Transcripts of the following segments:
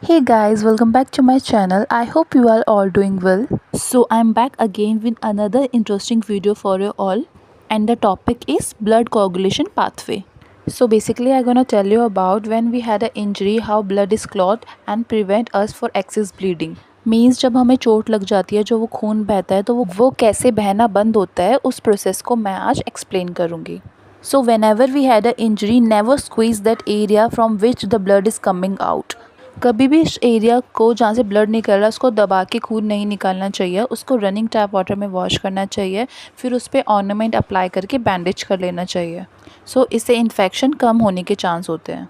Hey guys, welcome back to my channel. I hope you are all doing well. So I'm back again with another interesting video for you all, and the topic is blood coagulation pathway. So basically I'm gonna tell you about when we had an injury, how blood is clot and prevent us for excess bleeding. Means जब हमें चोट लग जाती है, जो वो खून बहता है, तो वो कैसे बहना बंद होता है, उस प्रोसेस को मैं आज एक्सप्लेन करूँगी. So whenever we had an injury, never squeeze that area from which the blood is coming out. कभी भी इस एरिया को जहाँ से ब्लड निकल रहा है उसको दबा के खून नहीं निकालना चाहिए. उसको रनिंग टैप वाटर में वॉश करना चाहिए. फिर उस पर ऑर्नामेंट अप्लाई करके बैंडेज कर लेना चाहिए. सो इससे इन्फेक्शन कम होने के चांस होते हैं.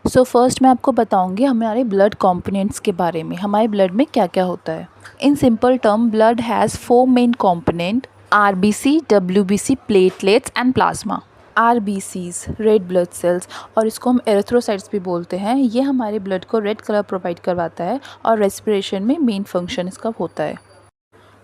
सो फर्स्ट मैं आपको बताऊंगी हमारे ब्लड कॉम्पोनेंट्स के बारे में. हमारे ब्लड में क्या क्या होता है. In simple term, blood has 4 main component: RBC, WBC, platelets and plasma. RBCs red blood cells, और इसको हम एरिथ्रोसाइट्स भी बोलते हैं. ये हमारे ब्लड को रेड कलर प्रोवाइड करवाता है और रेस्पिरेशन में मेन फंक्शन इसका होता है.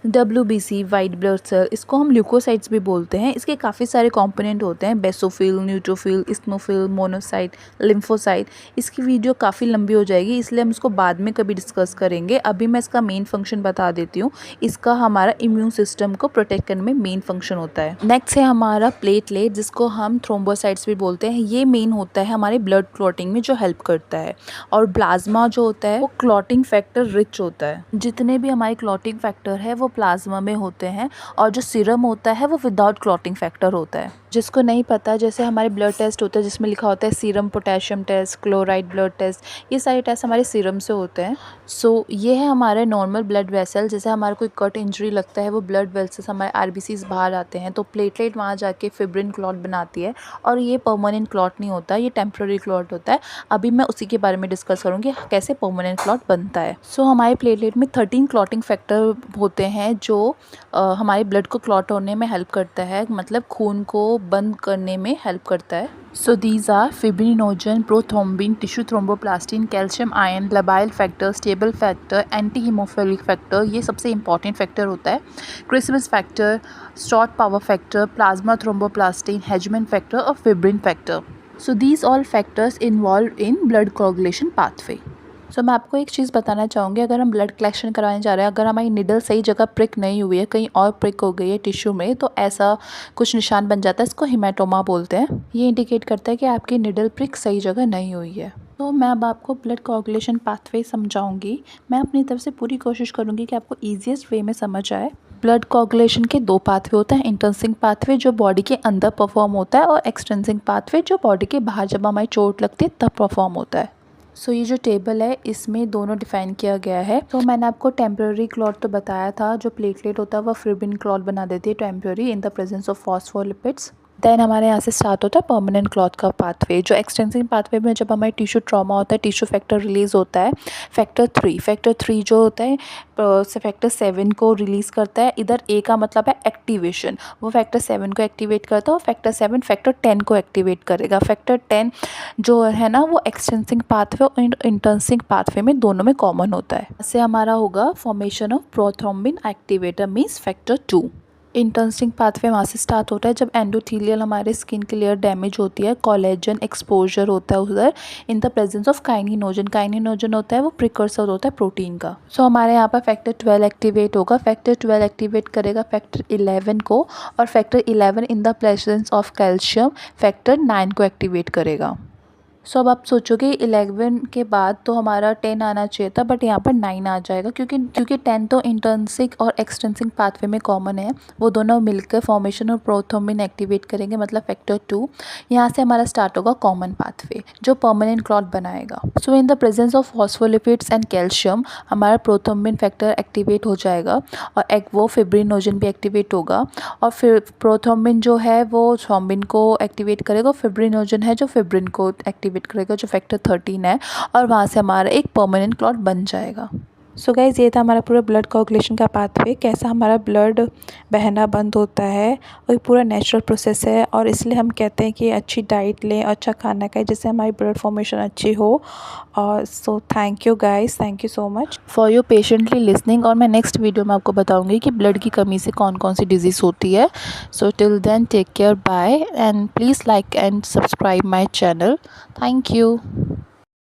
WBC वाइट ब्लड सेल, इसको हम ल्यूकोसाइट्स भी बोलते हैं. इसके काफ़ी सारे कंपोनेंट होते हैं: basophil, neutrophil, eosinophil, monocyte, lymphocyte. इसकी वीडियो काफ़ी लंबी हो जाएगी, इसलिए हम इसको बाद में कभी डिस्कस करेंगे. अभी मैं इसका मेन फंक्शन बता देती हूँ. इसका हमारा इम्यून सिस्टम को प्रोटेक्ट करने में मेन फंक्शन होता है. नेक्स्ट है हमारा प्लेटलेट, जिसको हम थ्रोम्बोसाइट्स भी बोलते हैं. ये मेन होता है हमारे ब्लड क्लॉटिंग में, जो हेल्प करता है. और प्लाज्मा जो होता है वो क्लॉटिंग फैक्टर रिच होता है. जितने भी हमारे क्लॉटिंग फैक्टर है वो प्लाज्मा में होते हैं, और जो सीरम होता है वो विदाउट क्लॉटिंग फैक्टर होता है. जिसको नहीं पता, जैसे हमारे ब्लड टेस्ट होता है जिसमें लिखा होता है serum potassium test, chloride blood test, ये सारे टेस्ट हमारे सीरम से होते हैं. सो ये है हमारे नॉर्मल ब्लड वेसल. जैसे हमारे कोई कट इंजरी लगता है, वो ब्लड वेसल्स हमारे RBCs बाहर आते हैं, तो प्लेटलेट वहाँ जाके फिब्रिन क्लॉट बनाती है. और ये परमानेंट क्लॉट नहीं होता, ये टेम्प्रेरी क्लॉट होता है. अभी मैं उसी के बारे में डिस्कस करूँगी कैसे परमानेंट क्लॉट बनता है. सो हमारे प्लेटलेट में 13 क्लॉटिंग फैक्टर होते हैं जो हमारे ब्लड को क्लॉट होने में हेल्प करता है, मतलब खून को बंद करने में हेल्प करता है. So these are fibrinogen, prothrombin, tissue thromboplastin, calcium ion, labile factor, stable factor, anti haemophilic factor, ये सबसे इंपॉर्टेंट फैक्टर होता है. Christmas factor, Stuart Prower factor, plasma thromboplastin, Hageman factor और fibrin factor. So these all factors involve in blood coagulation pathway. So मैं आपको एक चीज़ बताना चाहूँगी. अगर हम ब्लड कलेक्शन कराने जा रहे हैं, अगर हमारी निडल सही जगह प्रिक नहीं हुई है, कहीं और प्रिक हो गई है टिश्यू में, तो ऐसा कुछ निशान बन जाता है. इसको हिमेटोमा बोलते हैं. ये इंडिकेट करता है कि आपकी निडल प्रिक सही जगह नहीं हुई है. तो मैं अब आपको ब्लड कोagulation पाथवे समझाऊंगी. मैं अपनी तरफ से पूरी कोशिश करूँगी कि आपको ईजिएस्ट वे में समझ आए. ब्लड कोagulation के 2 पाथवे होते हैं: इंट्रिंसिक पाथवे जो बॉडी के अंदर परफॉर्म होता है, और एक्सट्रिंसिक पाथवे जो बॉडी के बाहर जब हमारी चोट लगती है तब परफॉर्म होता है. सो ये जो टेबल है इसमें दोनों डिफाइन किया गया है. तो मैंने आपको टेम्प्रेरी क्लॉट तो बताया था. जो प्लेटलेट होता है वो फिब्रिन क्लॉट बना देती है temporary in the presence of phospholipids. Then हमारे यहाँ से स्टार्ट होता है परमानेंट क्लॉथ का पाथवे. जो एक्सटेंसिव पाथवे में जब हमारे टिश्यू ट्रॉमा होता है, टिश्यू फैक्टर रिलीज़ होता है. फैक्टर 3 जो होता है फैक्टर 7 को रिलीज़ करता है. इधर ए का मतलब है एक्टिवेशन, वो फैक्टर 7 को एक्टिवेट करता है, और फैक्टर 7 फैक्टर 10 को एक्टिवेट करेगा. फैक्टर 10 जो है ना, वो एक्सटेंसिव पाथवे और इंट्रिंसिक पाथवे में दोनों में कॉमन होता है. इससे हमारा होगा formation of prothrombin activator means factor 2. Intrinsic pathway वहाँ से स्टार्ट होता है जब एंडोथेलियल हमारे स्किन की लेयर डैमेज होती है, कोलेजन एक्सपोजर होता है उधर इन द प्रेजेंस ऑफ काइनिनोजन. काइनिनोजन होता है वो प्रिकर्सर होता है प्रोटीन का. सो हमारे यहाँ पर फैक्टर 12 एक्टिवेट होगा. फैक्टर 12 एक्टिवेट करेगा फैक्टर 11 को, और factor 11 in the presence of calcium factor 9 को एक्टिवेट करेगा. सो अब आप सोचोगे 11 के बाद तो हमारा 10 आना चाहिए था, बट यहाँ पर 9 आ जाएगा क्योंकि 10 तो इंट्रिंसिक और एक्सट्रिंसिक पाथवे में कॉमन है. वो दोनों मिलकर फॉर्मेशन ऑफ प्रोथ्रोम्बिन एक्टिवेट करेंगे, मतलब फैक्टर 2. यहाँ से हमारा स्टार्ट होगा कॉमन पाथवे जो परमानेंट क्लॉट बनाएगा. So in the presence of phospholipids and calcium हमारा प्रोथ्रोम्बिन फैक्टर एक्टिवेट हो जाएगा, और वो फिब्रिनोजन भी एक्टिवेट होगा. और फिर प्रोथ्रोम्बिन जो है वो थ्रोम्बिन को एक्टिवेट करेगा, फिब्रिनोजन है जो फिब्रिन को एक्टिवेट करेगा जो फैक्टर 13 है, और वहाँ से हमारा एक परमानेंट क्लॉट बन जाएगा. सो गाइज़, ये था हमारा पूरा ब्लड कोagulation का पाथवे, कैसा हमारा ब्लड बहना बंद होता है. और ये पूरा नेचुरल प्रोसेस है, और इसलिए हम कहते हैं कि अच्छी डाइट लें, अच्छा खाना खाएं, जिससे हमारी ब्लड फॉर्मेशन अच्छी हो. और so thank you guys, thank you so much for your patiently listening. और मैं नेक्स्ट वीडियो में आपको बताऊंगी कि ब्लड की कमी से कौन कौन सी डिजीज़ होती है. So till then take care, bye, and please like and subscribe my channel. Thank you.